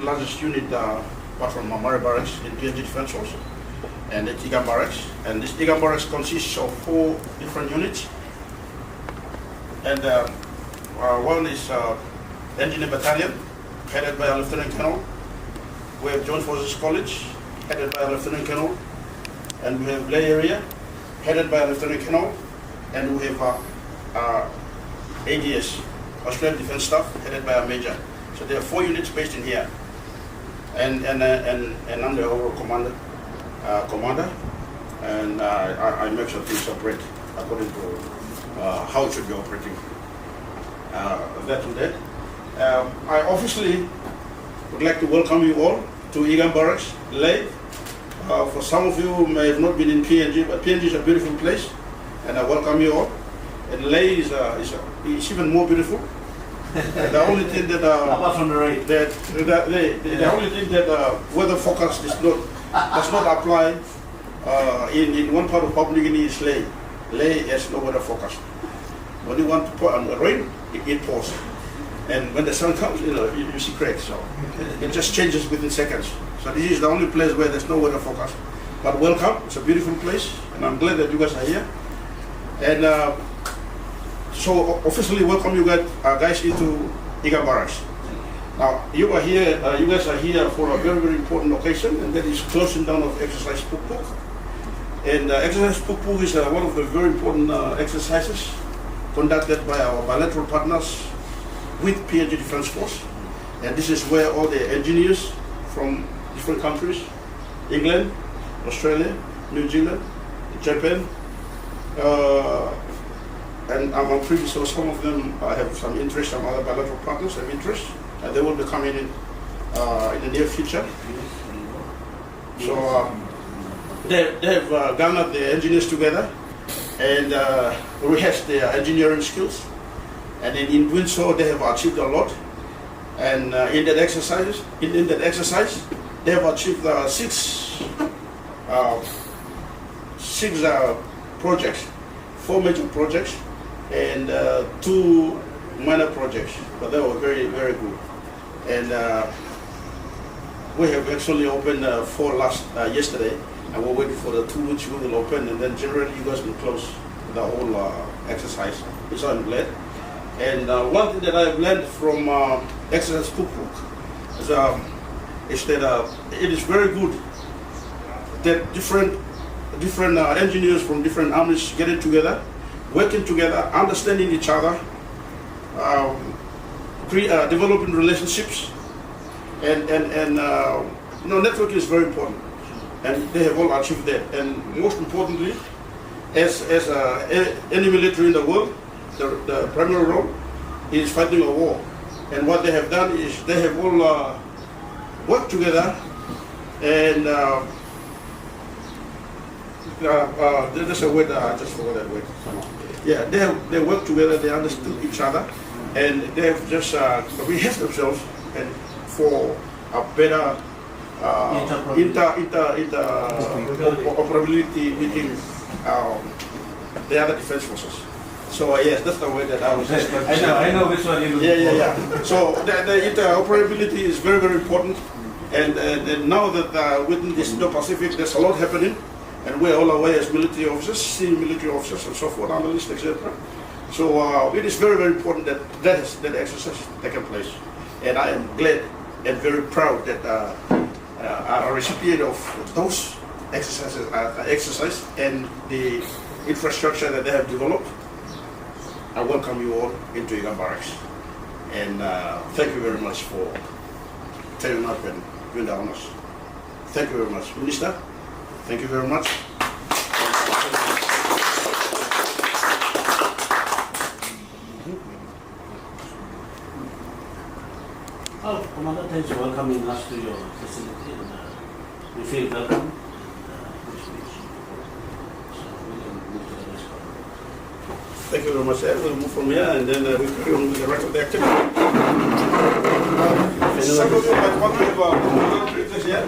Largest unit apart from Mamari Barracks in PNG Defense Force and the Tigam Barracks. And this Tigam Barracks consists of 4 different units. And one is Engineer Battalion, headed by a Lieutenant Colonel. We have Joint Forces College, headed by a Lieutenant Colonel. And we have Lay Area, headed by a Lieutenant Colonel. And we have ADS, Australian Defense Staff, headed by a Major. So there are 4 units based in here. And I'm the overall commander, and I make sure things operate according to how it should be operating. That and that. I obviously would like to welcome you all to Igam Barracks, Lay. For some of you who may have not been in PNG, but PNG is a beautiful place, and I welcome you all. And Lay is even more beautiful. The only thing that apart from the rain, the only thing that weather forecast does not apply in one part of Papua New Guinea is Lay. Lay has no weather forecast. When you want to pour on the rain, it pours, and when the sun comes, you see cracks. So it just changes within seconds. So this is the only place where there's no weather forecast. But welcome, it's a beautiful place, and I'm glad that you guys are here. And so officially welcome you guys into Igam Barracks. Now you guys are here for a very, very important occasion, and that is closing down of exercise Pukpuk. And exercise Pukpuk is one of the very important exercises conducted by our bilateral partners with PNG Defense Force. And this is where all the engineers from different countries, England, Australia, New Zealand, Japan, and I'm pretty sure some of them have some interest, some other bilateral partners have interest, and they will be coming in the near future. So they have gathered the engineers together and rehearsed their engineering skills, and in doing so they have achieved a lot. And in that exercise, they have achieved 6 projects, 4 major projects, and 2 minor projects, but they were very, very good. And we have actually opened 4 yesterday, and we're waiting for the 2 which we will open, and then generally you guys will close the whole exercise. So I'm glad. And one thing that I've learned from exercise Pukpuk is that it is very good that different engineers from different armies getting together, working together, understanding each other, developing relationships, and networking is very important, and they have all achieved that. And most importantly, as any military in the world, the primary role is fighting a war. And what they have done is they have all worked together, and there's a word, I just forgot that word. Yeah, they work together, they understood each other, and they have just rehearsed themselves and for a better interoperability within the other defense forces. So yes, that's the way that I was saying. I know which one you look Yeah. So the interoperability is very, very important, and now that within this Indo-Pacific, there's a lot happening. And we're all aware as military officers, senior military officers and so forth, analysts, etc. So it is very, very important that exercise has taken place. And I am glad and very proud that a recipient of those exercise and the infrastructure that they have developed. I welcome you all into Igam Barracks. And thank you very much for turning up and doing the honors. Thank you very much. Minister, thank you very much. Oh, Commander, thanks for welcoming us to your facility, and we feel welcome. Thank you very much, sir. We'll move from here and then we carry on with the rest of the activity. Some of you might want to have a here.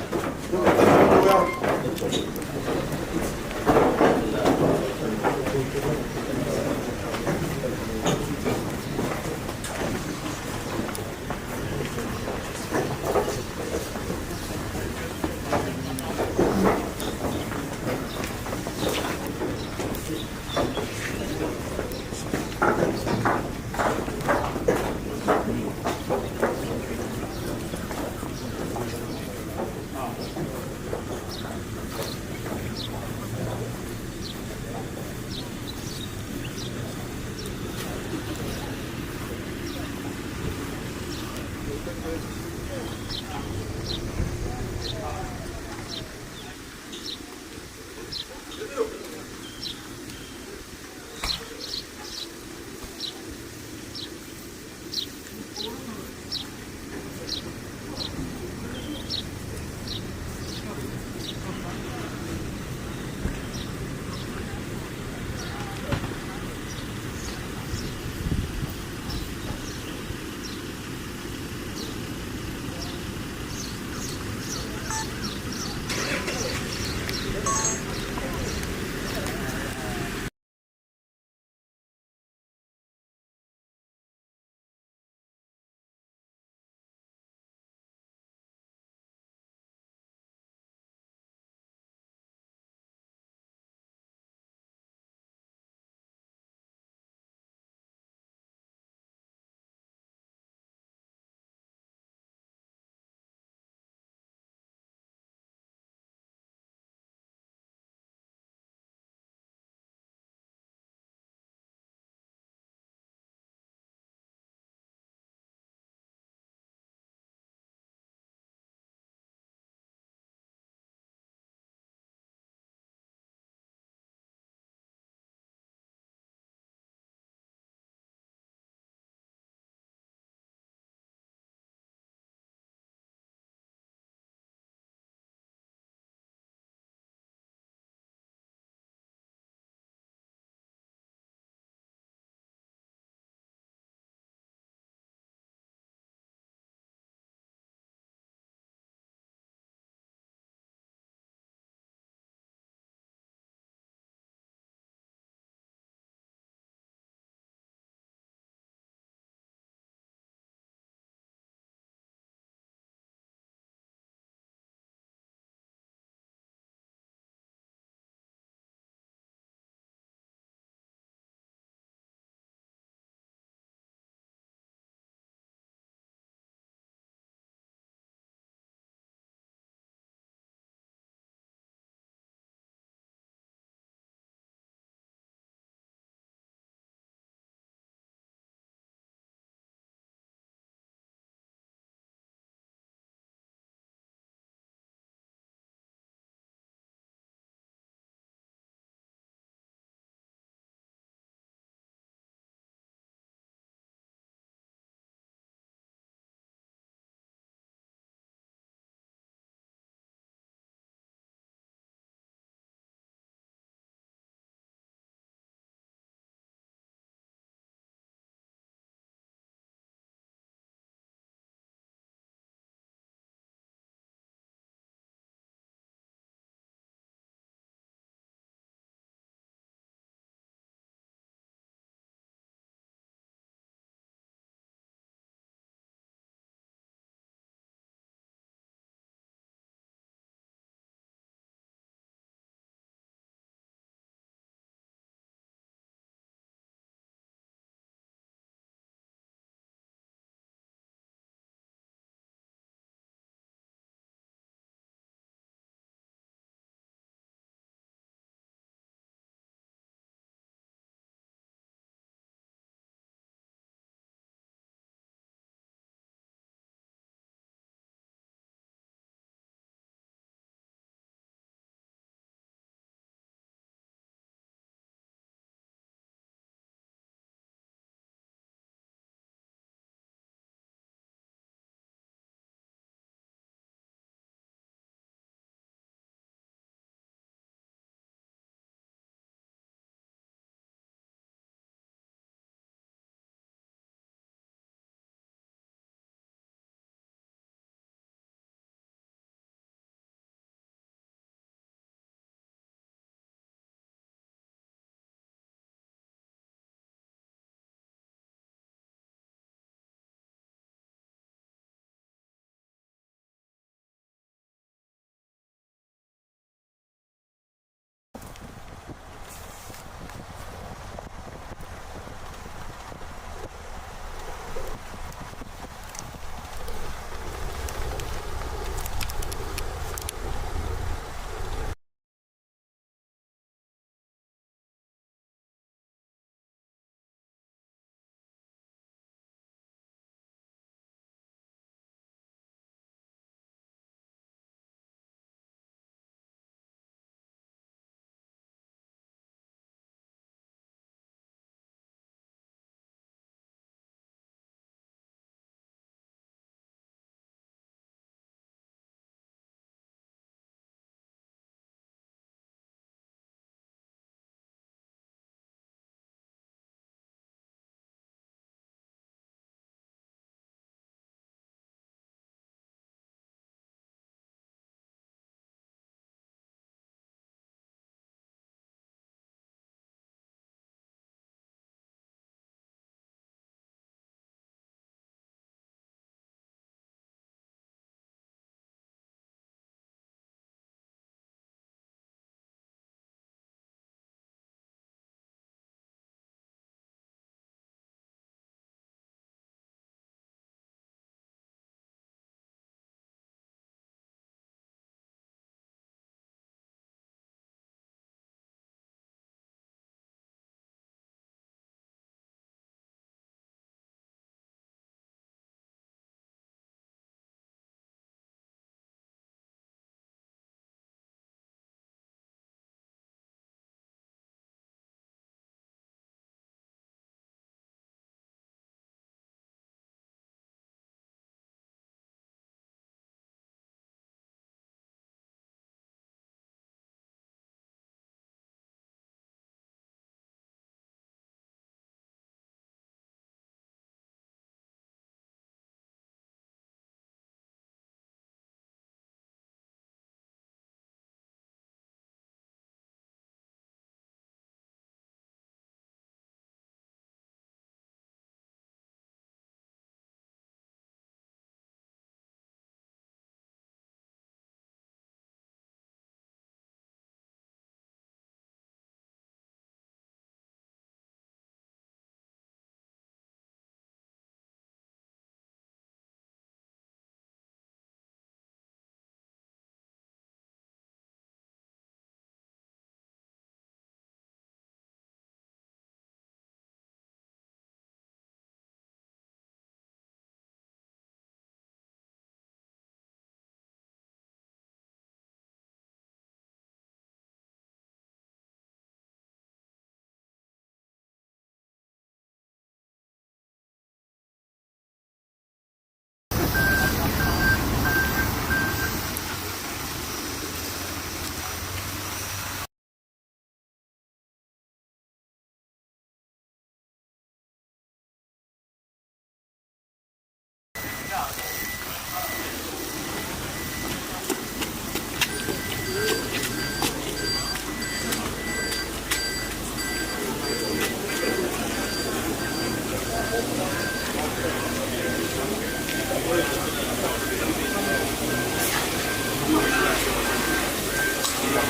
Come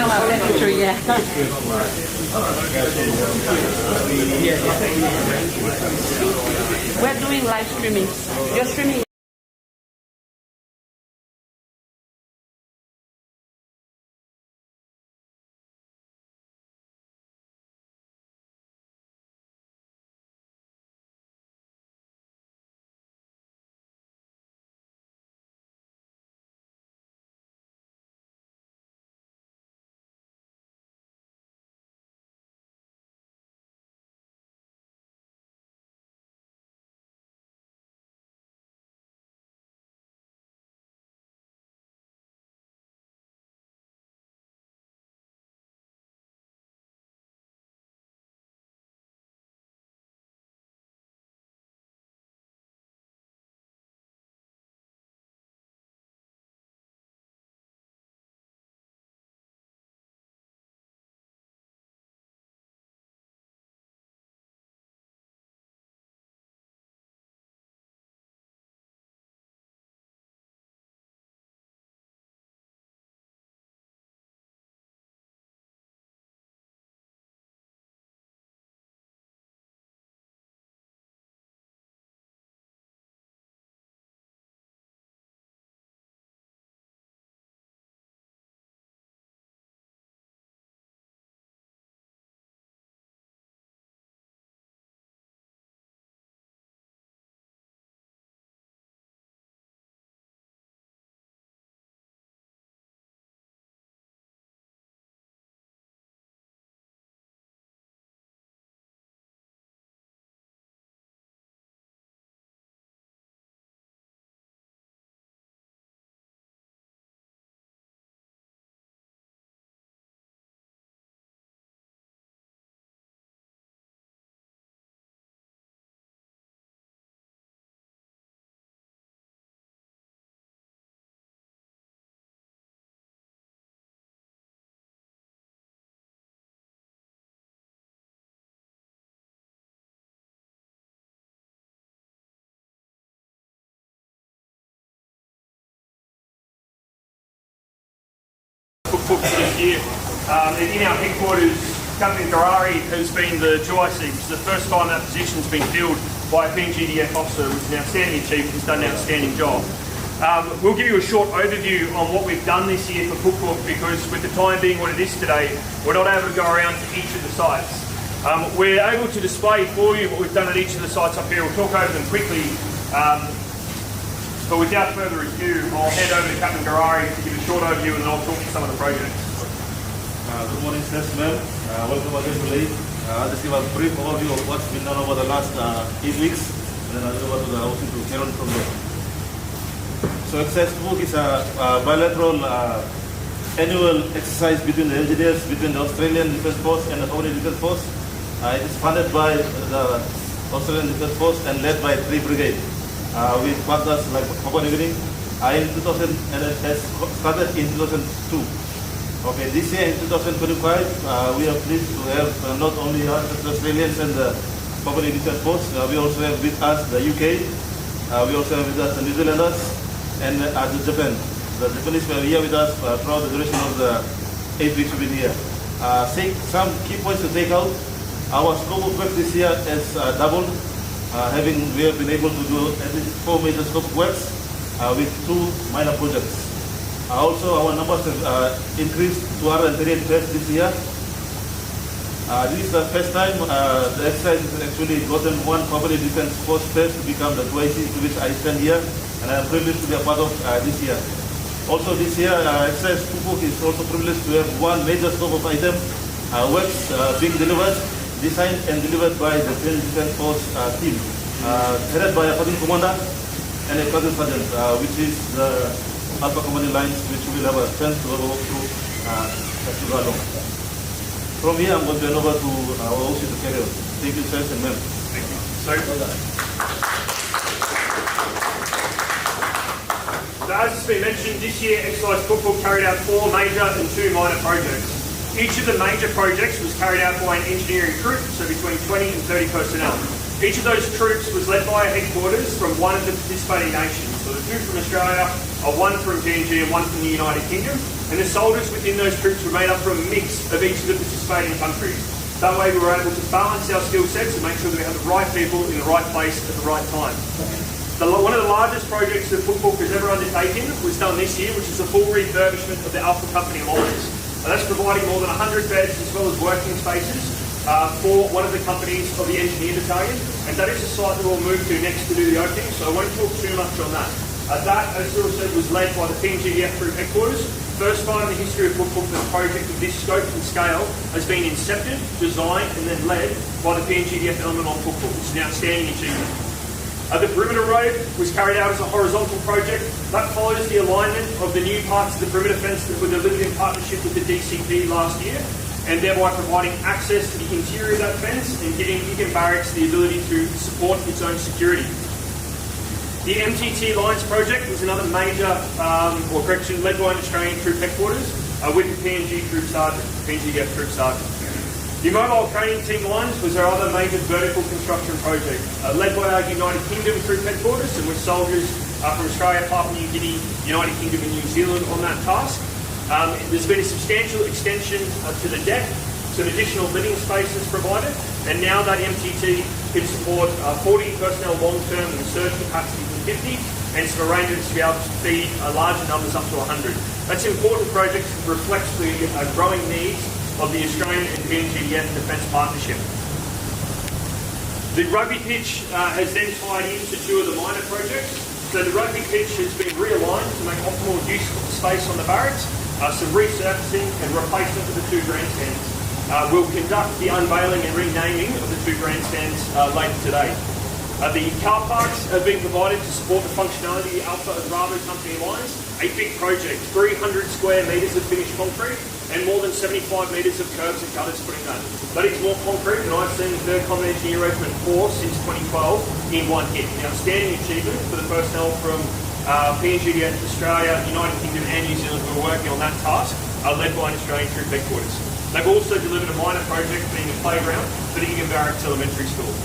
out that picture, yeah. We're doing live streaming. You're streaming. Pukpuk this year. In our headquarters, Captain Garari has been the Joy Seat. It's the first time that position's been filled by a PNGDF officer, which is an outstanding achievement. He's done an outstanding job. We'll give you a short overview on what we've done this year for Pukpuk, because with the time being what it is today, we're not able to go around to each of the sites. We're able to display for you what we've done at each of the sites up here. We'll talk over them quickly. But without further ado, I'll hand over to Captain Garari to give a short overview and then I'll talk to some of the projects. Good morning, Statesmen. Welcome again to Leeds. I'll just give a brief overview of what's been done over the last 8 weeks, and then I'll go over to the housing to carry on from there. So exercise Pukpuk is a bilateral annual exercise between the engineers, between the Australian Defence Force and the Saudi Defence Force. It is funded by the Australian Defence Force and led by 3 brigades. With partners like Papua New Guinea in 2000, and it has started in 2002. Okay, this year in 2025, we are pleased to have not only us, the Australians and the Papua New Defence Force, we also have with us the UK, we also have with us the New Zealanders, and the Japan. The Japanese were here with us throughout the duration of the 8 weeks we've been here. Some key points to take out. Our scope of work this year has doubled. We have been able to do at least 4 major scope works with 2 minor projects. Also, our numbers have increased to 238 pairs this year. This is the first time the exercise has actually gotten 1 Papua Defence Force pair to become the 2IC to which I stand here, and I am privileged to be a part of this year. Also this year, exercise Pukpuk is also privileged to have 1 major scope of item works being delivered, designed and delivered by the Defence Force team, headed by a platoon commander and a platoon sergeant, which is the Alpha Commanding Lines, which we will have a chance to walk through as we go along. From here, I'm going to hand over to our OC to carry on. Thank you, sirs and ma'am. Thank you. So, Thank you. Captain Garari, thank you very much for your overview. I'll hand over to Captain Pukpuk. Thank you. So, Captain Garari, As has been mentioned, this year Exercise Pukpuk carried out 4 major and 2 minor projects. Each of the major projects was carried out by an engineering group, so between 20 and 30 personnel. Each of those troops was led by a headquarters from one of the participating nations. So the 2 from Australia, 1 from PNG and 1 from the United Kingdom. And the soldiers within those troops were made up from a mix of each of the participating countries. That way we were able to balance our skill sets and make sure that we had the right people in the right place at the right time. One of the largest projects that Pukpuk has ever undertaken was done this year, which is a full refurbishment of the Alpha Company lines. That's providing more than 100 beds as well as working spaces for one of the companies of the Engineer Battalion, and that is the site that we'll move to next to do the opening, so I won't talk too much on that. That, as Cyril said, was led by the PNGDF Group Headquarters. First time in the history of Pukpuk that a project of this scope and scale has been incepted, designed and then led by the PNGDF element on Pukpuk. It's an outstanding achievement. The perimeter road was carried out as a horizontal project. That follows the alignment of the new parts of the perimeter fence that were delivered in partnership with the DCP last year, and thereby providing access to the interior of that fence and giving Egan Barracks the ability to support its own security. The MTT Lines project was another major, led by an Australian Troop Headquarters with the PNGDF Troop Sergeant. The Mobile Training Team Lines was our other major vertical construction project, led by our United Kingdom Troop Headquarters and with soldiers from Australia, Papua New Guinea, United Kingdom and New Zealand on that task. There's been a substantial extension to the deck, some additional living spaces provided, and now that MTT can support 40 personnel long-term and surge capacity from 50, and some arrangements to be able to feed larger numbers up to 100. That's an important project that reflects the growing needs of the Australian and PNGDF Defence Partnership. The rugby pitch has then tied into 2 of the minor projects. So the rugby pitch has been realigned to make optimal use of the space on the barracks, some resurfacing and replacement of the 2 grandstands. We'll conduct the unveiling and renaming of the 2 grandstands later today. The car parks have been provided to support the functionality of the Alpha and Bravo Company lines. A big project, 300 square metres of finished concrete and more than 75 metres of curbs and gutters put in that. That is more concrete than I've seen the 3rd Common Engineer Regiment 4 since 2012 in one hit. An outstanding achievement for the personnel from PNGDF Australia, United Kingdom and New Zealand who are working on that task, led by an Australian Troop Headquarters. They've also delivered a minor project being a playground for the Egan Barracks Elementary School.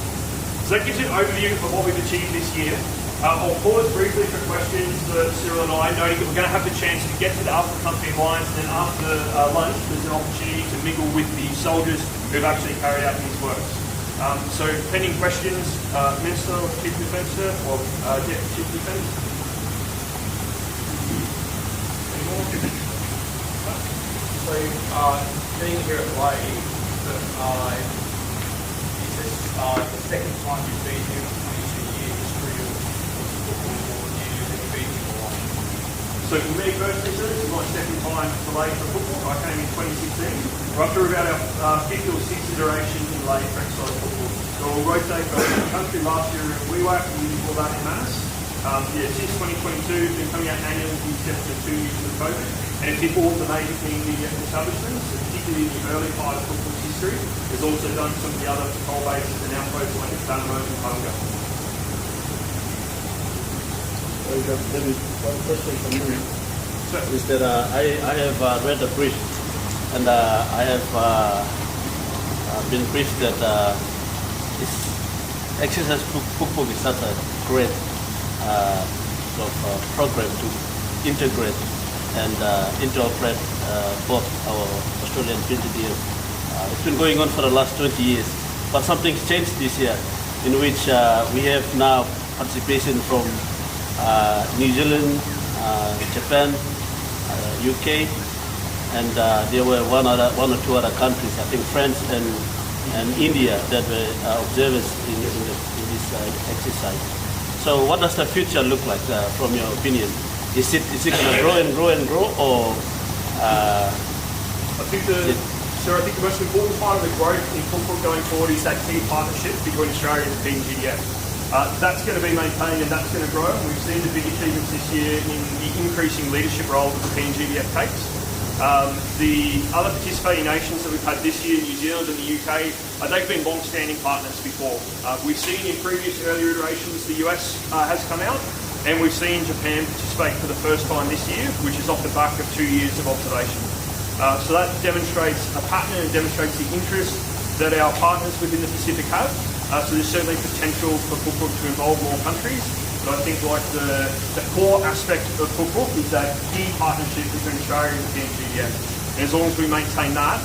So that gives you an overview of what we've achieved this year. I'll pause briefly for questions for Cyril and I, noting that we're going to have the chance to get to the Alpha Company lines, and then after lunch there's an opportunity to mingle with the soldiers who've actually carried out these works. So pending questions, Minister or Chief Defence or Deputy Chief Defence? So being here at Lay, is this the second time you've been here in 22 years history of football, or do you have been here a while? So for me personally, sir, this is my second time to Lay for football. I came in 2016. We're up to about our 5th or 6th iteration in Lay for exercise football. So we'll rotate around the country. Last year in WeWack, and before that in Manus. Since 2022, we've been coming out annually except for 2 years of COVID. And it's all the major PNGDF establishments, particularly in the early part of football's history. There's also done some of the other patrol bases and outposts like Banamo and Punga. Maybe one question from me is that I have read the brief, and I have been briefed that this exercise Pukpuk is such a great program to integrate and interoperate both our Australian PNGDF. It's been going on for the last 20 years, but something's changed this year, in which we have now participation from New Zealand, Japan, UK, and there were one or 2 other countries, I think France and India, that were observers in this exercise. So what does the future look like from your opinion? Is it going to grow and grow and grow, or? I think the most important part of the growth in Pukpuk going forward is that key partnership between Australia and the PNGDF. That's going to be maintained and that's going to grow. We've seen the big achievements this year in the increasing leadership role that the PNGDF takes. The other participating nations that we've had this year, New Zealand and the UK, they've been long-standing partners before. We've seen in previous earlier iterations the US has come out, and we've seen Japan participate for the first time this year, which is off the back of 2 years of observation. So that demonstrates a pattern and demonstrates the interest that our partners within the Pacific have. So there's certainly potential for Pukpuk to involve more countries. But I think like the core aspect of Pukpuk is that key partnership between Australia and the PNGDF. And as long as we maintain that,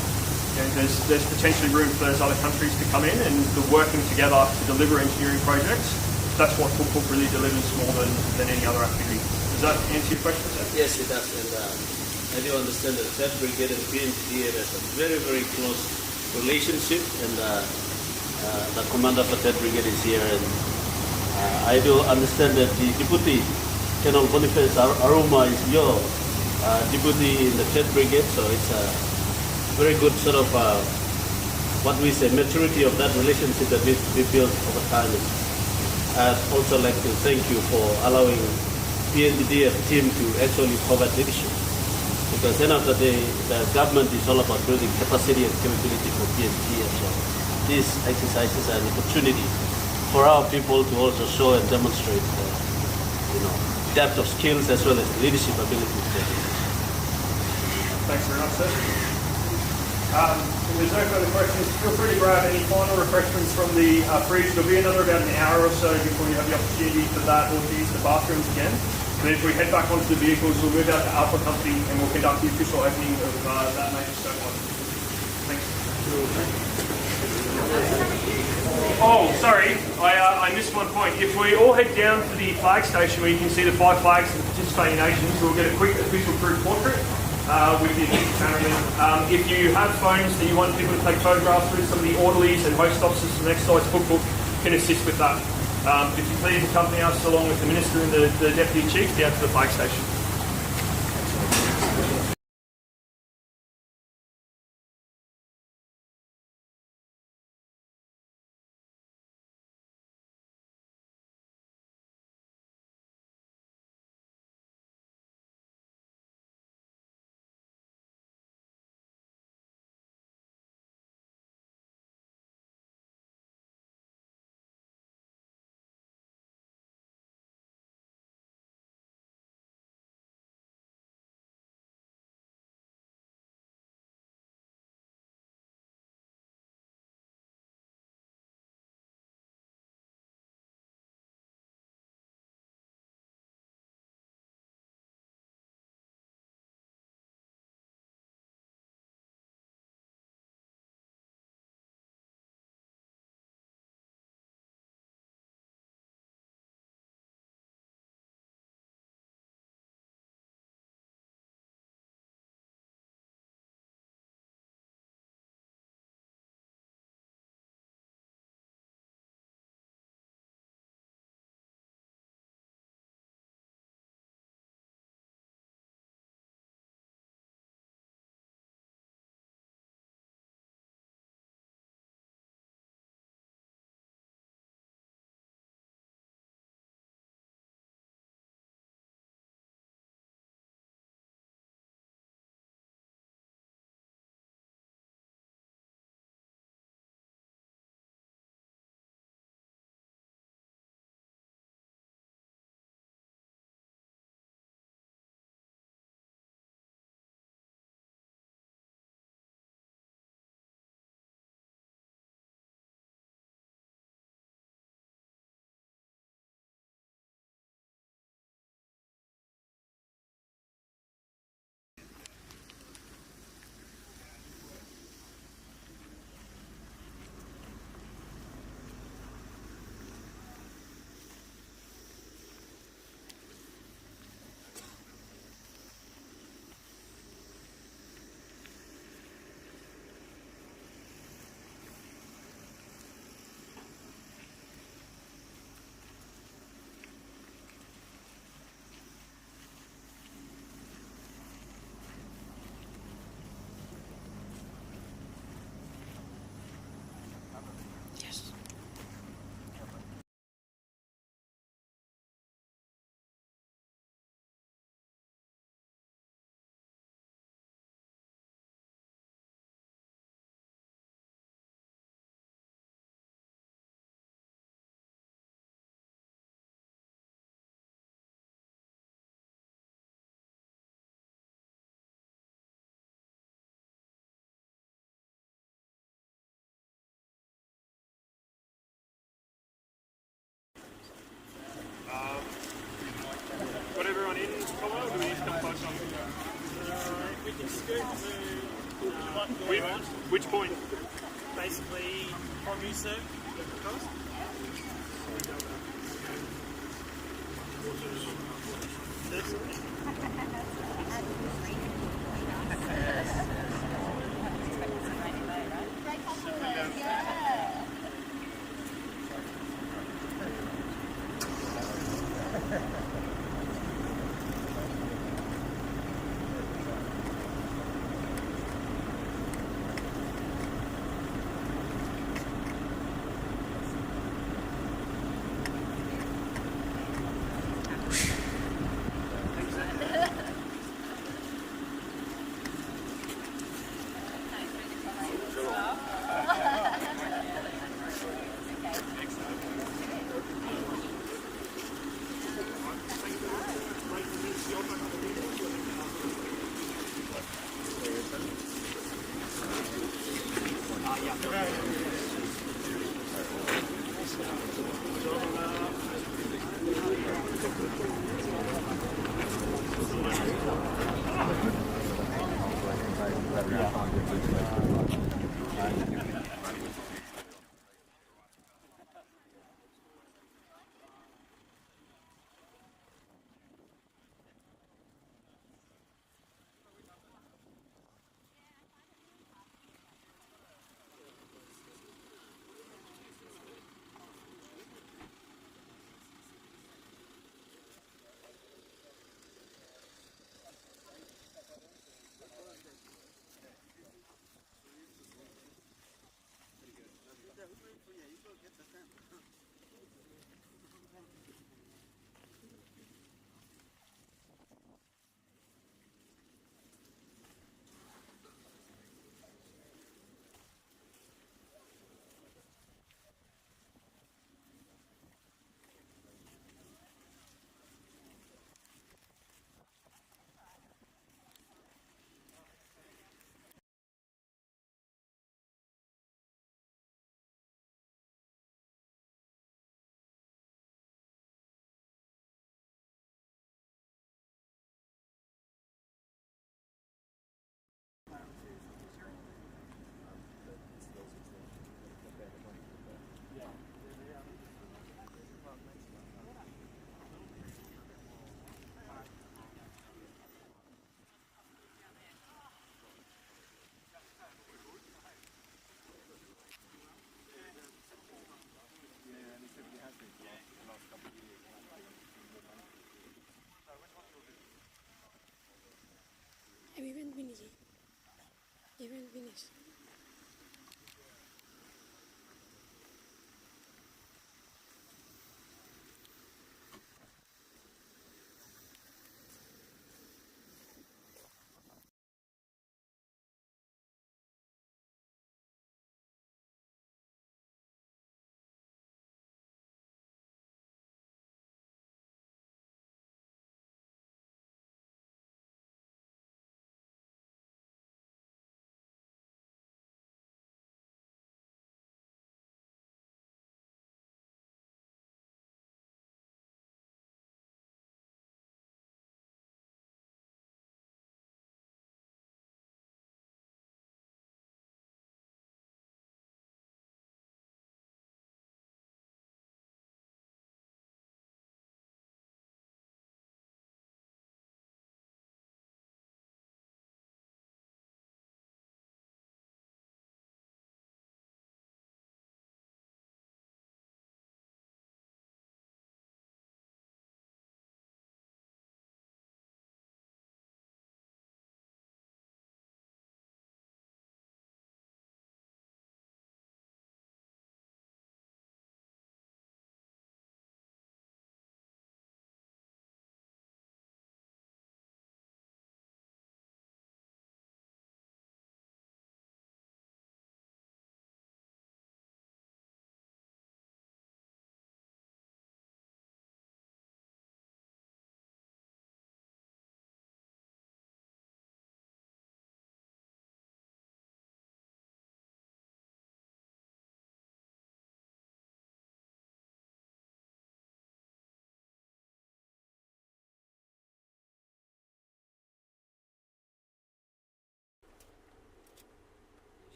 there's potentially room for those other countries to come in, and the working together to deliver engineering projects, that's what Pukpuk really delivers more than any other activity. Does that answer your question, sir? Yes, it does. And I do understand that 3rd Brigade and PNGDF has a very, very close relationship, and the commander for 3rd Brigade is here. And I do understand that the Deputy Colonel Boniface Aruma is your deputy in the 3rd Brigade, so it's a very good sort of what we say maturity of that relationship that we built over time. I'd also like to thank you for allowing PNGDF team to actually provide leadership, because end of the day the government is all about building capacity and capability for PNGDF. So this exercise is an opportunity for our people to also show and demonstrate depth of skills as well as leadership ability. Thanks very much, sir. If there's no further questions, feel free to grab any final refreshments from the fridge. There'll be another about an hour or so before you have the opportunity for that, or to use the bathrooms again. And then if we head back onto the vehicles, we'll move out to Alpha Company and we'll conduct the official opening of that major stonework. Thanks. Oh, sorry, I missed one point. If we all head down to the flag station where you can see the 5 flags of the participating nations, we'll get a quick official group portrait with the official cameraman. If you have phones that you want people to take photographs with, some of the orderlies and host officers from the exercise Pukpuk can assist with that. If you please accompany us along with the Minister and the Deputy Chief down to the flag station. Which point? Basically, from you, sir.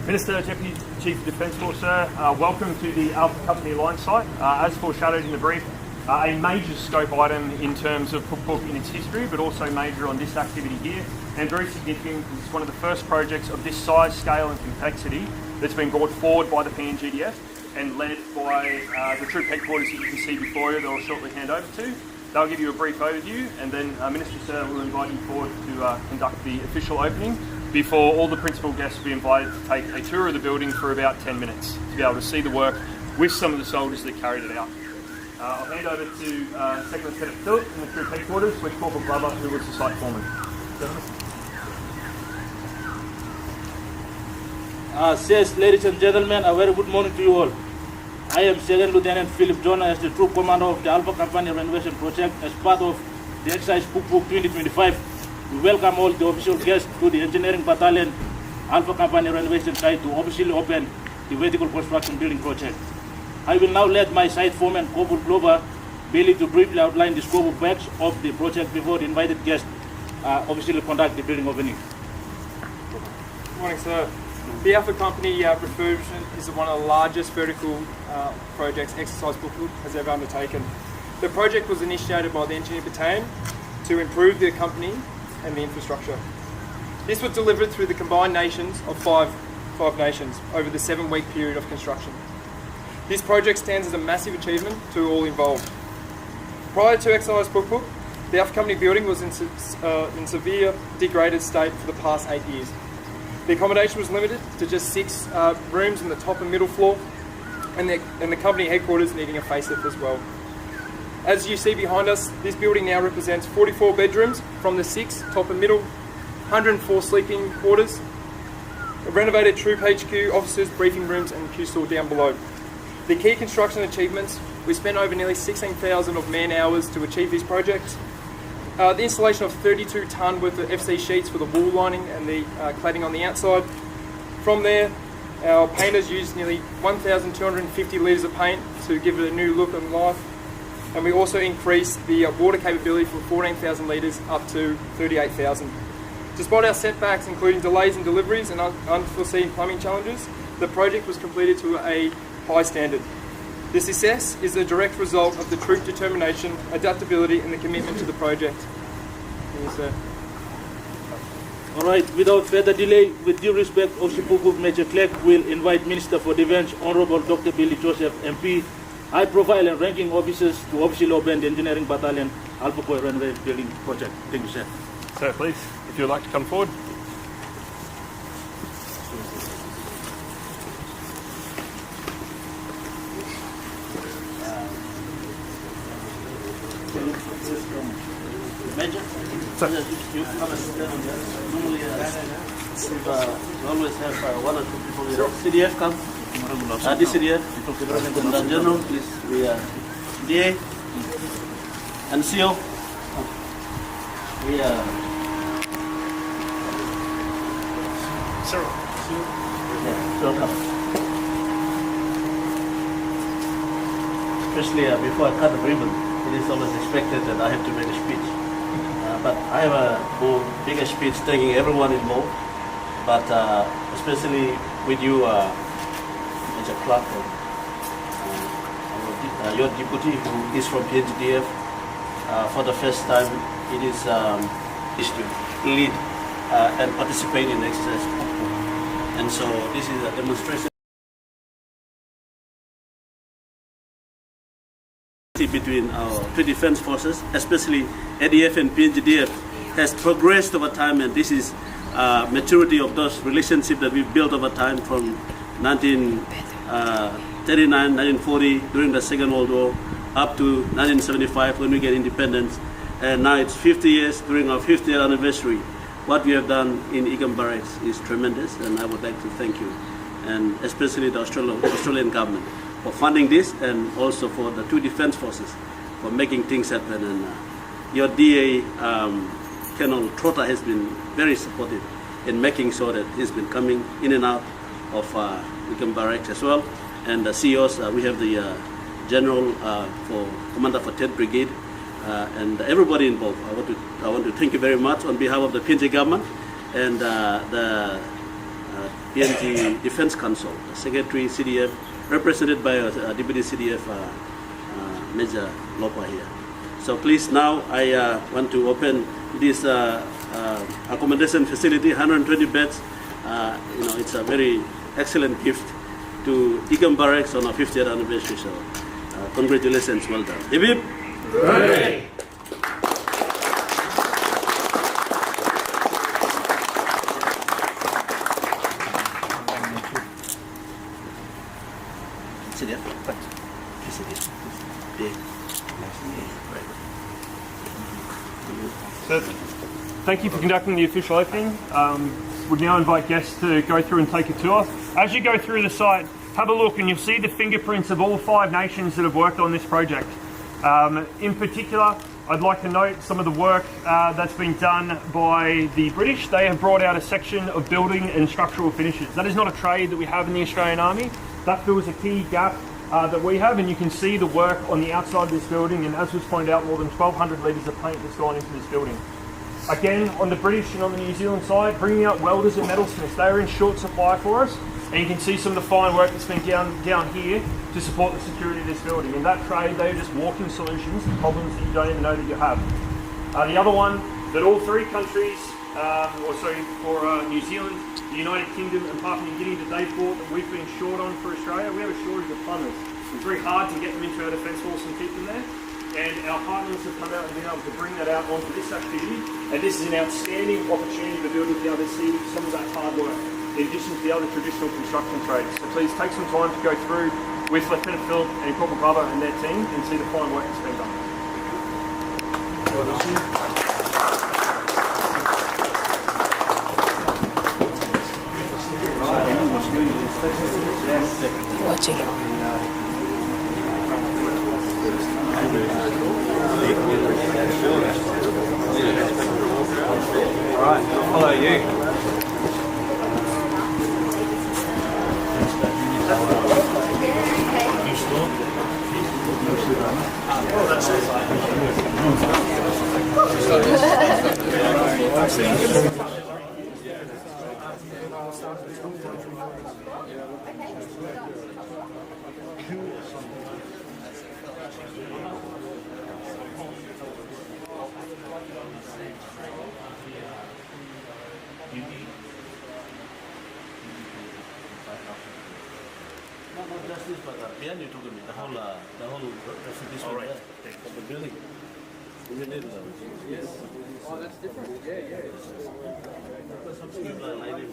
Minister, Deputy Chief of Defence Force, sir, welcome to the Alpha Company Alliance site. As foreshadowed in the brief, a major scope item in terms of Pukpuk in its history, but also major on this activity here, and very significant. It's one of the first projects of this size, scale and complexity that's been brought forward by the PNGDF and led by the troop headquarters that you can see before you that I'll shortly hand over to. They'll give you a brief overview, and then Minister Sir will invite you forward to conduct the official opening before all the principal guests will be invited to take a tour of the building for about 10 minutes to be able to see the work with some of the soldiers that carried it out. I'll hand over to Second Lieutenant Philip in the troop headquarters with Corporal Glover, who was the site foreman. Ladies and gentlemen, a very good morning to you all. I am Second Lieutenant Philip Jonah as the Troop Commander of the Alpha Company Renovation Project as part of the exercise Pukpuk 2025. We welcome all the official guests to the Engineering Battalion Alpha Company Renovation site to officially open the vertical construction building project. I will now let my site foreman, Corporal Glover, Billy, to briefly outline the scope of works of the project before the invited guests officially conduct the building opening. Good morning, sir. The Alpha Company refurbishment is one of the largest vertical projects Exercise Pukpuk has ever undertaken. The project was initiated by the Engineering Battalion to improve the company and the infrastructure. This was delivered through the combined nations of five nations over the 7-week period of construction. This project stands as a massive achievement to all involved. Prior to Exercise Pukpuk, the Alpha Company building was in severe degraded state for the past 8 years. The accommodation was limited to just 6 rooms on the top and middle floor, and the company headquarters needing a facelift as well. As you see behind us, this building now represents 44 bedrooms from the 6 top and middle, 104 sleeping quarters, a renovated troop HQ, officers, briefing rooms and Q store down below. The key construction achievements, we spent over nearly 16,000 of man hours to achieve this project. The installation of 32 tonne worth of FC sheets for the wall lining and the cladding on the outside. From there, our painters used nearly 1,250 litres of paint to give it a new look and life. And we also increased the water capability from 14,000 litres up to 38,000. Despite our setbacks, including delays in deliveries and unforeseen plumbing challenges, the project was completed to a high standard. The success is a direct result of the troop determination, adaptability and the commitment to the project. Yes, sir. All right, without further delay, with due respect, Officer Pukpuk Major Clerk will invite Minister for Defence, Honourable Dr. Billy Joseph, MP, high profile and ranking officers to officially open the Engineering Battalion Alpha Company Renovation Building Project. Thank you, sir. Sir, please, if you would like to come forward. Major? Sir. You come and stand on there. Normally, we always have 1 or 2 people here. CDF come. This CDF, Commandant General, please. We are DA and CO. We are. Sir. Yeah, welcome. Especially before I cut the ribbon, it is always expected that I have to make a speech. But I have a bigger speech thanking everyone involved, but especially with you, Major Clark, your deputy who is from PNGDF. For the first time, it is to lead and participate in the exercise. And so this is a demonstration between our two defense forces, especially ADF and PNGDF, has progressed over time, and this is maturity of those relationships that we've built over time from 1939, 1940, during the Second World War, up to 1975 when we get independence, and now it's 50 years during our 50th anniversary. What we have done in Igam Barracks is tremendous, and I would like to thank you, and especially the Australian government, for funding this, and also for the two defense forces for making things happen. And your DA, Colonel Trotter, has been very supportive in making sure that he's been coming in and out of Igam Barracks as well. And the CEOs, we have the General Commander for 10th Brigade, and everybody involved. I want to thank you very much on behalf of the PNG government and the PNG Defense Council, Secretary CDF, represented by Deputy CDF Major Lopa here. So please now I want to open this accommodation facility, 120 beds. It's a very excellent gift to Ikam Barracks on our 50th anniversary. So congratulations, well done. Hip hip. Hooray! Sit here. Sit here. So, thank you for conducting the official opening. Would now invite guests to go through and take a tour. As you go through the site, have a look and you'll see the fingerprints of all 5 nations that have worked on this project. In particular, I'd like to note some of the work that's been done by the British. They have brought out a section of building and structural finishes. That is not a trade that we have in the Australian Army. That fills a key gap that we have, and you can see the work on the outside of this building, and as was pointed out, more than 1,200 litres of paint has gone into this building. Again, on the British and on the New Zealand side, bringing out welders and metalsmiths. They are in short supply for us, and you can see some of the fine work that's been down here to support the security of this building. In that trade, they are just walking solutions to problems that you don't even know that you have. The other one, that all 3 countries, for New Zealand, the United Kingdom and Papua New Guinea, that they've bought that we've been short on for Australia, we have a shortage of plumbers. It's very hard to get them into our defence force and keep them there. And our partners have come out and been able to bring that out onto this activity. And this is an outstanding opportunity for building to be able to see some of that hard work, in addition to the other traditional construction trades. So please take some time to go through with Lieutenant Philip and Corporal Brother and their team and see the fine work that's been done. Alright, I'll follow you. Not just this, but behind you told me the whole rest of this one there, of the building. In the middle of it. Yes. Oh, that's different. Yeah. Because some people are lining.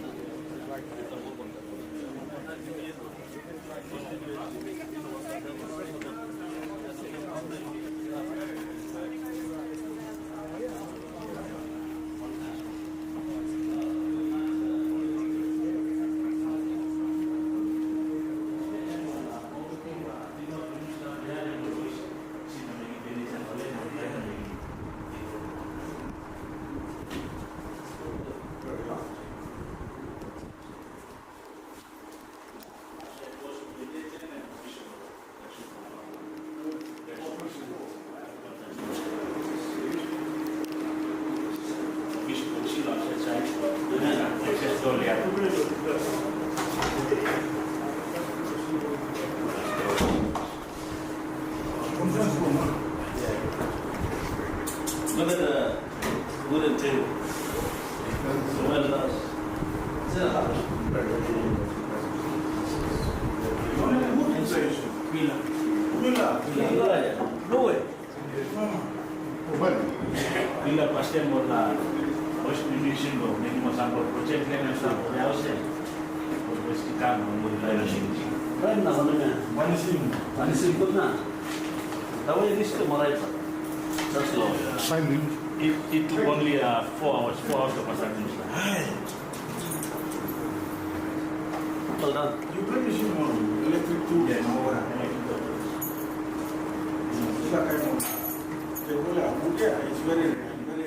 Look at the wooden table. So well done. Is that a house? No way. Bila pasti mau la, os division go, ni mau sampai project ni nak sampai jauh sih. Os kita mau mulai lagi. Right now, mana sih pun na. Tahu yang ni semua marai pak. That's long. It took only 4 hours to pass that. Well done. You bring machine on electric tools. Yeah, no, It's very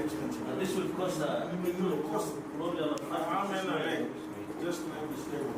expensive. And this will cost probably about Just to have this table.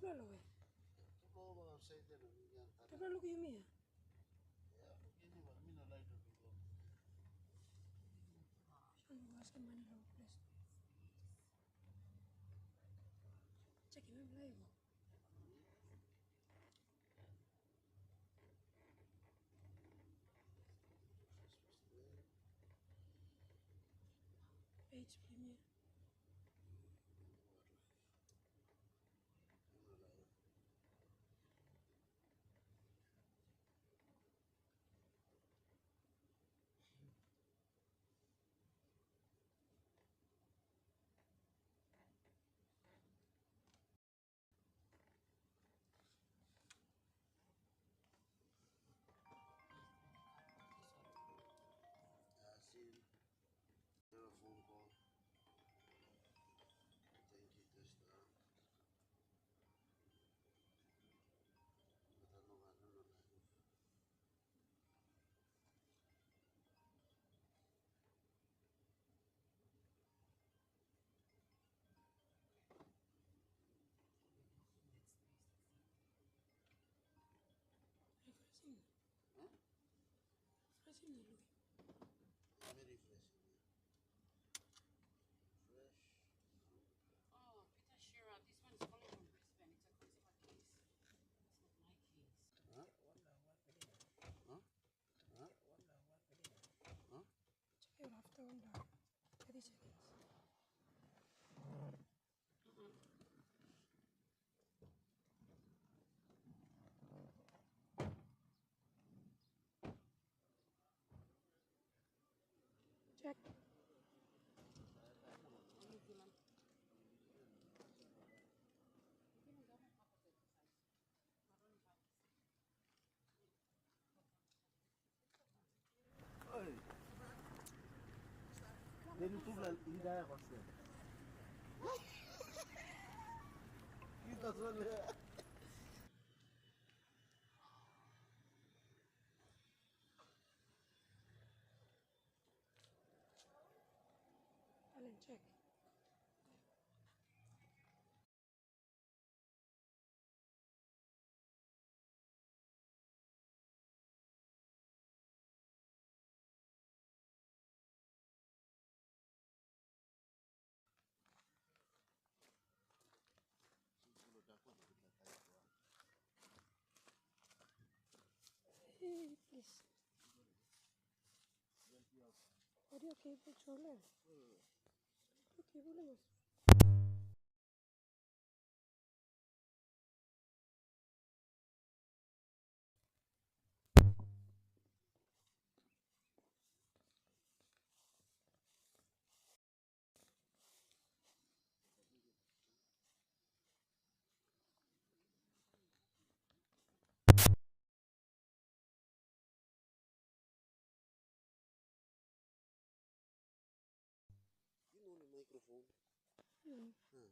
Tebra look at me. Check him live. Page premiere. Phone call. Thank you, Testa. Refreshing. Huh? Refreshing the look. Very fresh. Fresh. Oh, Peter Shearer, this one is calling from Brisbane. It's a consumer case. It's not my case. Huh? Huh? Huh? Huh? Check it after 30 seconds. Check. Then you took the Hidayah concert. You got one there. Alan, check. Hey, please. Audio cable छोड़ना है. तो cable है बस. You know the microphone. Huh.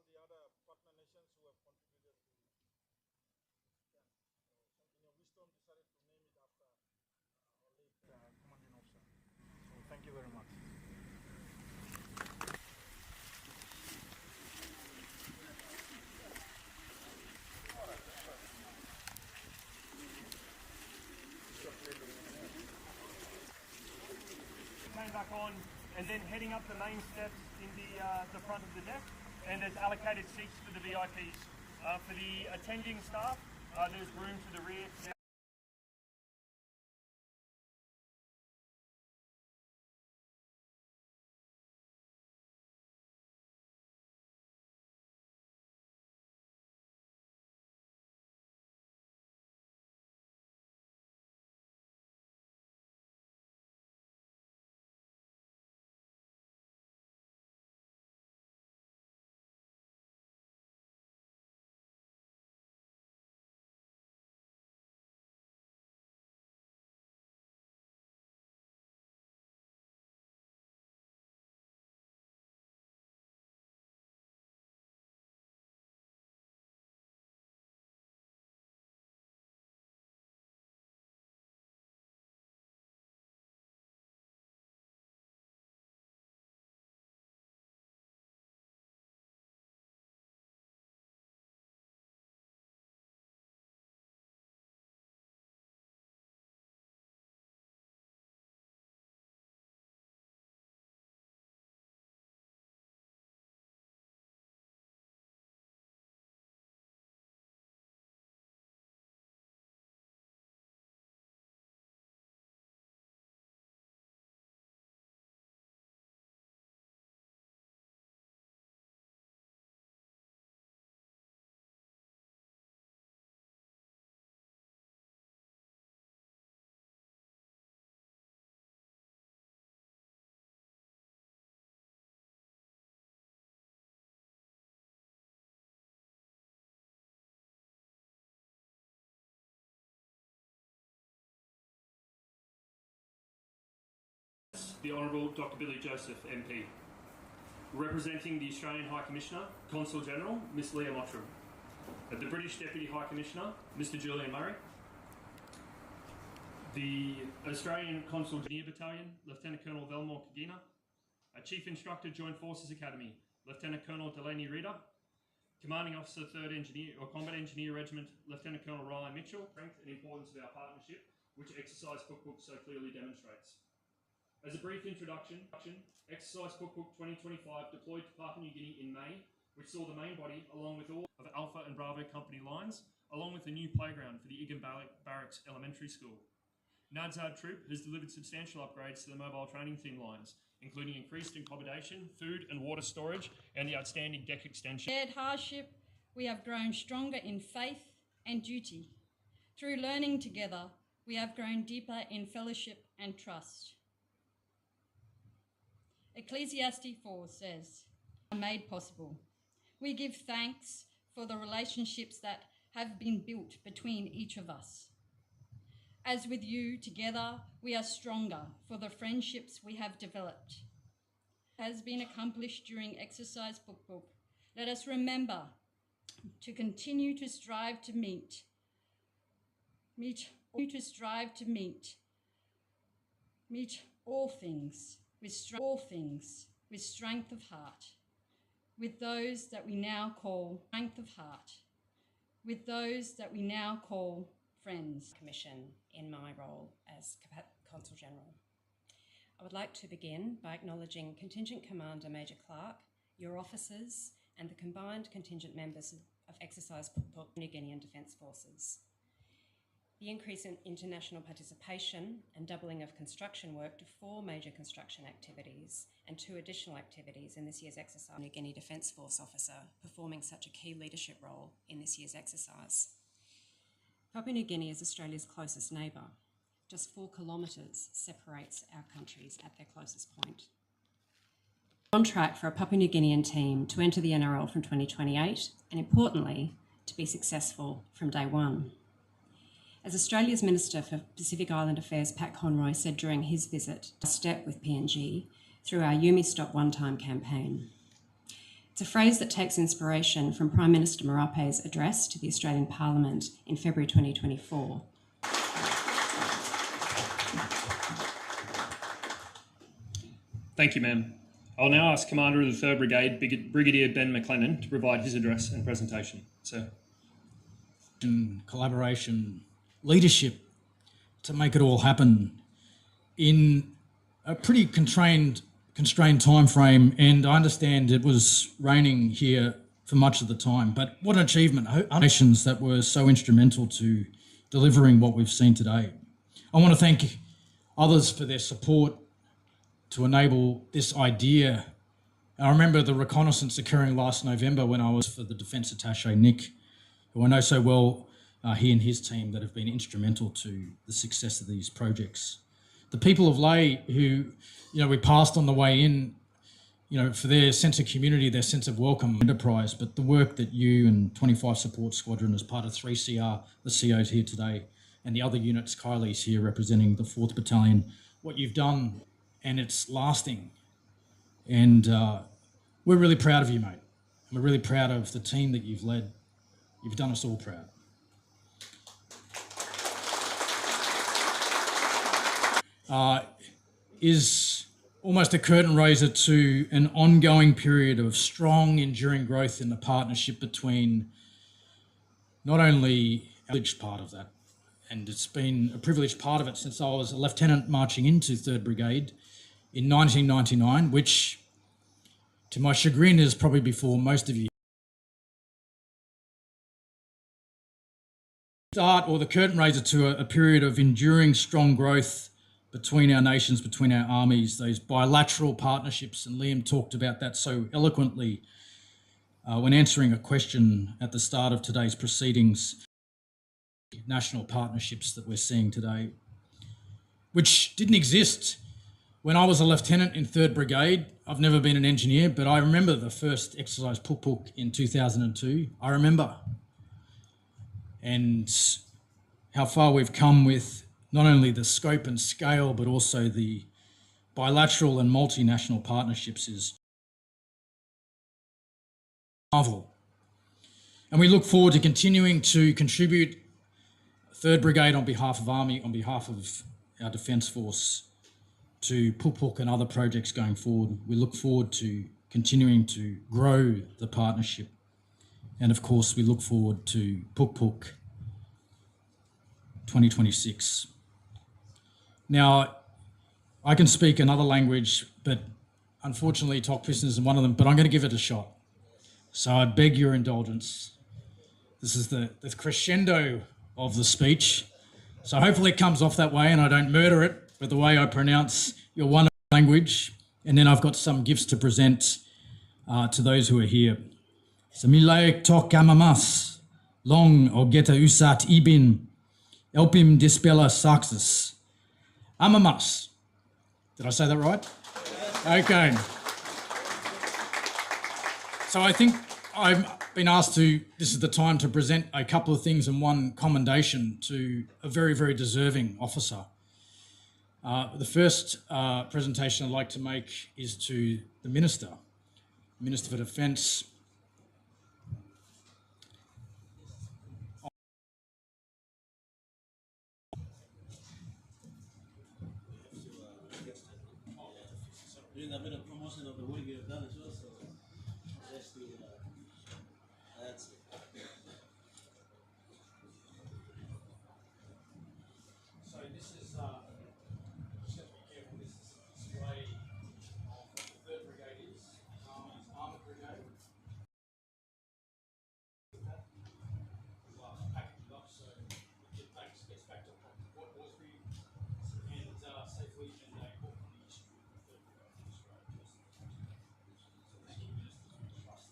all the other partner nations who have contributed to camp. So in your wisdom, decided to name it after our late commanding officer. So thank you very much. Came back on and then heading up the main steps in the front of the deck, and there's allocated seats for the VIPs. For the attending staff, there's room to the rear. The Honourable Dr. Billy Joseph, MP. Representing the Australian High Commissioner, Consul General, Ms. Leah Mottram. The British Deputy High Commissioner, Mr. Julian Murray. The Australian Consul Engineer Battalion, Lieutenant Colonel Velmore Kagina. Chief Instructor, Joint Forces Academy, Lieutenant Colonel Delaney Reeder. Commanding Officer, 3rd Engineer or Combat Engineer Regiment, Lieutenant Colonel Ryan Mitchell. Strength and importance of our partnership, which Exercise Pukpuk so clearly demonstrates. As a brief introduction, Exercise Pukpuk 2025 deployed to Papua New Guinea in May, which saw the main body, along with all of Alpha and Bravo Company lines, along with a new playground for the Igam Barracks Elementary School. NADZAD Troop has delivered substantial upgrades to the mobile training thin lines, including increased accommodation, food and water storage, and the outstanding deck extension. Shared hardship, we have grown stronger in faith and duty. Through learning together, we have grown deeper in fellowship and trust. Ecclesiastes 4 says, "Are made possible." We give thanks for the relationships that have been built between each of us. As with you, together, we are stronger for the friendships we have developed. Has been accomplished during Exercise Pukpuk. Let us remember to continue to strive to meet all things with strength of heart, with those that we now call friends. Commission in my role as Consul General. I would like to begin by acknowledging Contingent Commander Major Clark, your officers, and the combined contingent members of Exercise Pukpuk New Guinean Defence Forces. The increase in international participation and doubling of construction work to 4 major construction activities and 2 additional activities in this year's exercise. New Guinea Defence Force officer performing such a key leadership role in this year's exercise. Papua New Guinea is Australia's closest neighbour. Just 4 kilometres separates our countries at their closest point. On track for a Papua New Guinean team to enter the NRL from 2028 and, importantly, to be successful from day one. As Australia's Minister for Pacific Island Affairs, Pat Conroy, said during his visit, a step with PNG through our Yumi Stop One Time campaign. It's a phrase that takes inspiration from Prime Minister Marape's address to the Australian Parliament in February 2024. Thank you, ma'am. I'll now ask Commander of the 3rd Brigade, Brigadier Ben McLennan, to provide his address and presentation. Sir. Collaboration, leadership to make it all happen in a pretty constrained time frame, and I understand it was raining here for much of the time, but what an achievement. Nations that were so instrumental to delivering what we've seen today. I want to thank others for their support to enable this idea. I remember the reconnaissance occurring last November when I was for the Defence Attaché, Nick, who I know so well, he and his team that have been instrumental to the success of these projects. The people of Lae who, we passed on the way in, for their sense of community, their sense of welcome, enterprise, but the work that you and 25 Support Squadron as part of 3CR, the COs here today, and the other units, Kylie's here representing the 4th Battalion, what you've done, and it's lasting. And we're really proud of you, mate. And we're really proud of the team that you've led. You've done us all proud. Is almost a curtain raiser to an ongoing period of strong, enduring growth in the partnership between not only a privileged part of that, and it's been a privileged part of it since I was a lieutenant marching into 3rd Brigade in 1999, which, to my chagrin, is probably before most of you. Start, or the curtain raiser to a period of enduring strong growth between our nations, between our armies, those bilateral partnerships, and Liam talked about that so eloquently when answering a question at the start of today's proceedings. National partnerships that we're seeing today, which didn't exist when I was a lieutenant in 3rd Brigade. I've never been an engineer, but I remember the first exercise Pukpuk in 2002. I remember. And how far we've come with not only the scope and scale, but also the bilateral and multinational partnerships is marvel. And we look forward to continuing to contribute 3rd Brigade on behalf of Army, on behalf of our Defence Force, to Pukpuk and other projects going forward. We look forward to continuing to grow the partnership. And of course, we look forward to Pukpuk 2026. Now, I can speak another language, but unfortunately Tokpisin isn't one of them, but I'm going to give it a shot. So I beg your indulgence. This is the crescendo of the speech. So hopefully it comes off that way and I don't murder it with the way I pronounce your wonderful language. And then I've got some gifts to present to those who are here. Samilaik tok kamamas, long ogeta usat ibin, elpim dispella saxus. Amamas. Did I say that right? Okay. So I think I've been asked to, this is the time to present a couple of things and one commendation to a very, very deserving officer. The first presentation I'd like to make is to the Minister for Defence. Doing a bit of promotion of the work you've done as well, so just to, that's it. So this is, just have to be careful, this is a display of the 3rd Brigade is, Armoured Brigade. Packaged up so it gets back to what was we, and safely and a book on the issue of the 3rd Brigade. So thank you, Minister, for your trust.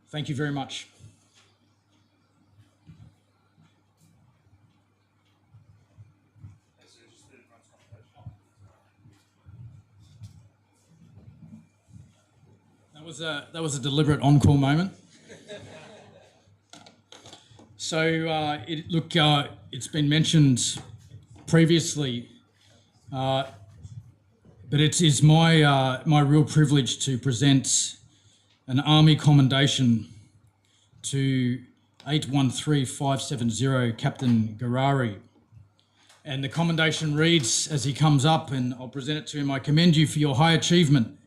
Thank you very much. That was a deliberate encore moment. So, it's been mentioned previously, but it is my real privilege to present an Army commendation to 813570 Captain Garari. And the commendation reads as he comes up, and I'll present it to him. I commend you for your high achievement.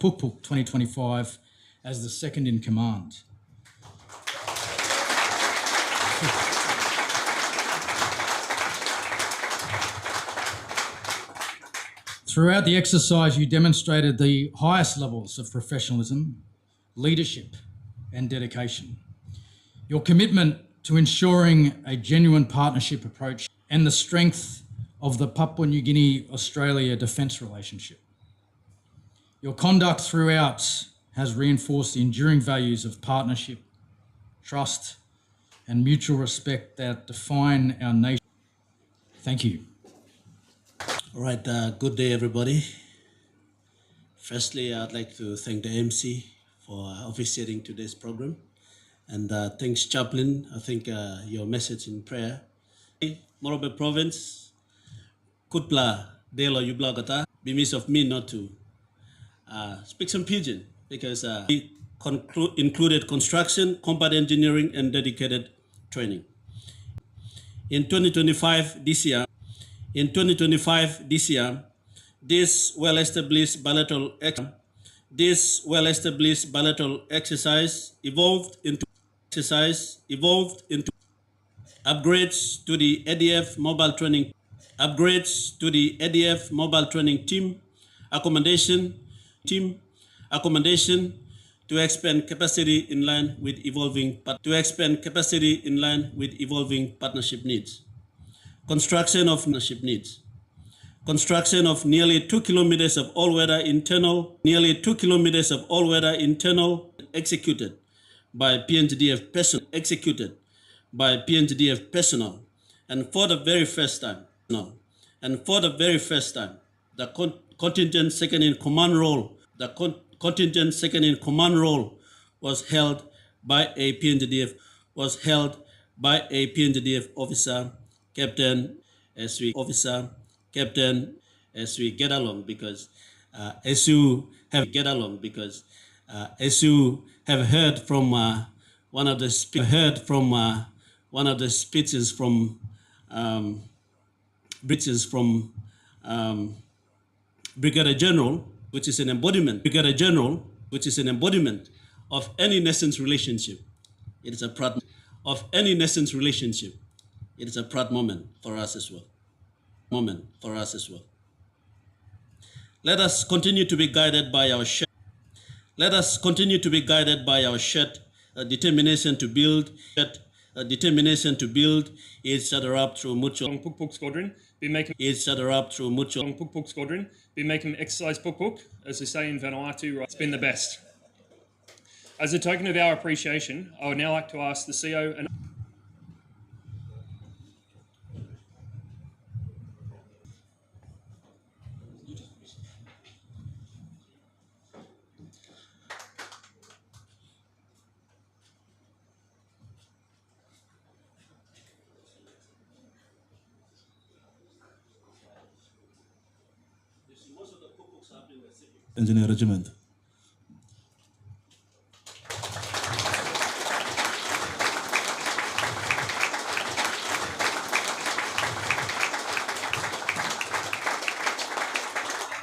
Pukpuk 2025 as the second in command. Throughout the exercise, you demonstrated the highest levels of professionalism, leadership, and dedication. Your commitment to ensuring a genuine partnership approach and the strength of the Papua New Guinea-Australia defence relationship. Your conduct throughout has reinforced the enduring values of partnership, trust, and mutual respect that define our nation. Thank you. All right, good day, everybody. Firstly, I'd like to thank the MC for officiating today's program. And thanks, Chaplain. I think your message in prayer. Morobe Province, Kutpla, Delo Yublagata, be miss of me not to speak some Pidgin because we included construction, combat engineering, and dedicated training. In 2025, this year, this well-established bilateral exercise evolved into upgrades to the ADF mobile training team, accommodation to expand capacity in line with evolving partnership needs. Construction of nearly 2 kilometers of all-weather internal, executed by PNGDF personnel, and for the very first time, the contingent second in command role was held by a PNGDF officer, Captain, as we get along, because as you have heard from one of the speeches from Brigadier General, which is an embodiment of any nation's relationship. It is a proud moment for us as well. Let us continue to be guided by our shared determination to build each other up through mutual Pukpuk Squadron be making exercise Pukpuk, as they say in Vanuatu. Right? It's been the best. As a token of our appreciation, I would now like to ask the CO and Engineer Regiment.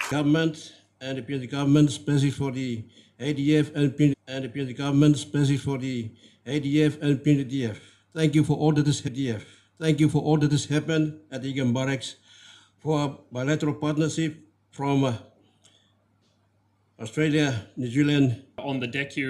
Government and the PNG government, especially for the ADF and the PNG government, especially for the ADF and PNGDF. Thank you for all that has happened at the Egan Barracks for a bilateral partnership from Australia, New Zealand. On the deck here